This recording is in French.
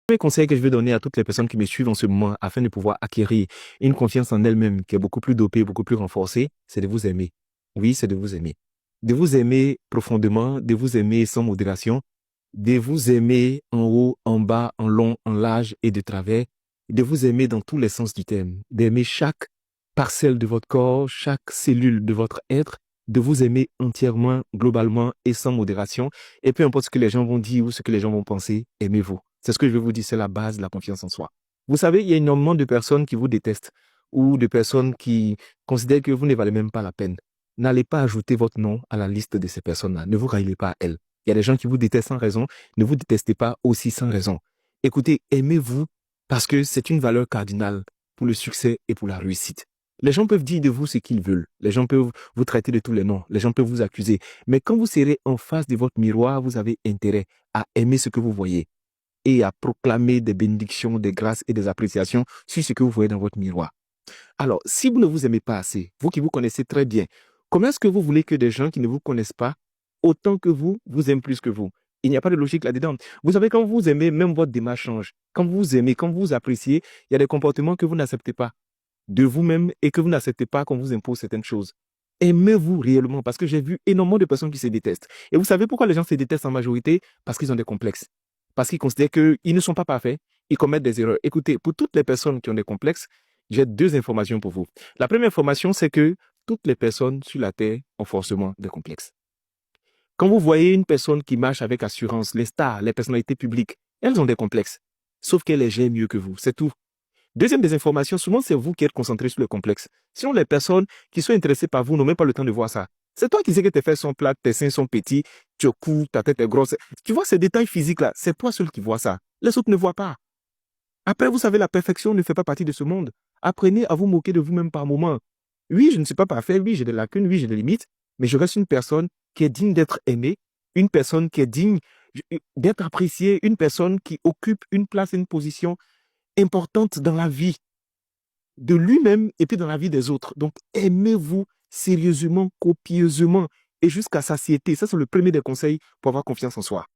Le premier conseil que je veux donner à toutes les personnes qui me suivent en ce moment afin de pouvoir acquérir une confiance en elles-mêmes qui est beaucoup plus dopée, beaucoup plus renforcée, c'est de vous aimer. Oui, c'est de vous aimer. De vous aimer profondément, de vous aimer sans modération, de vous aimer en haut, en bas, en long, en large et de travers, de vous aimer dans tous les sens du terme, d'aimer chaque parcelle de votre corps, chaque cellule de votre être, de vous aimer entièrement, globalement et sans modération. Et peu importe ce que les gens vont dire ou ce que les gens vont penser, aimez-vous. C'est ce que je vais vous dire, c'est la base de la confiance en soi. Vous savez, il y a énormément de personnes qui vous détestent ou de personnes qui considèrent que vous ne valez même pas la peine. N'allez pas ajouter votre nom à la liste de ces personnes-là. Ne vous raillez pas à elles. Il y a des gens qui vous détestent sans raison. Ne vous détestez pas aussi sans raison. Écoutez, aimez-vous parce que c'est une valeur cardinale pour le succès et pour la réussite. Les gens peuvent dire de vous ce qu'ils veulent. Les gens peuvent vous traiter de tous les noms. Les gens peuvent vous accuser. Mais quand vous serez en face de votre miroir, vous avez intérêt à aimer ce que vous voyez et à proclamer des bénédictions, des grâces et des appréciations sur ce que vous voyez dans votre miroir. Alors, si vous ne vous aimez pas assez, vous qui vous connaissez très bien, comment est-ce que vous voulez que des gens qui ne vous connaissent pas autant que vous aiment plus que vous? Il n'y a pas de logique là-dedans. Vous savez, quand vous aimez, même votre démarche change. Quand vous aimez, quand vous appréciez, il y a des comportements que vous n'acceptez pas de vous-même et que vous n'acceptez pas qu'on vous impose certaines choses. Aimez-vous réellement parce que j'ai vu énormément de personnes qui se détestent. Et vous savez pourquoi les gens se détestent en majorité? Parce qu'ils ont des complexes. Parce qu'ils considèrent qu'ils ne sont pas parfaits, ils commettent des erreurs. Écoutez, pour toutes les personnes qui ont des complexes, j'ai deux informations pour vous. La première information, c'est que toutes les personnes sur la Terre ont forcément des complexes. Quand vous voyez une personne qui marche avec assurance, les stars, les personnalités publiques, elles ont des complexes. Sauf qu'elles les gèrent mieux que vous, c'est tout. Deuxième des informations, souvent c'est vous qui êtes concentré sur le complexe. Sinon, les personnes qui sont intéressées par vous n'ont même pas le temps de voir ça. C'est toi qui sais que tes fesses sont plates, tes seins sont petits, tu es court, ta tête est grosse. Tu vois ces détails physiques-là, c'est toi seul qui vois ça. Les autres ne voient pas. Après, vous savez, la perfection ne fait pas partie de ce monde. Apprenez à vous moquer de vous-même par moment. Oui, je ne suis pas parfait, oui, j'ai des lacunes, oui, j'ai des limites, mais je reste une personne qui est digne d'être aimée, une personne qui est digne d'être appréciée, une personne qui occupe une place et une position importante dans la vie de lui-même et puis dans la vie des autres. Donc, aimez-vous sérieusement, copieusement et jusqu'à satiété. Ça, c'est le premier des conseils pour avoir confiance en soi.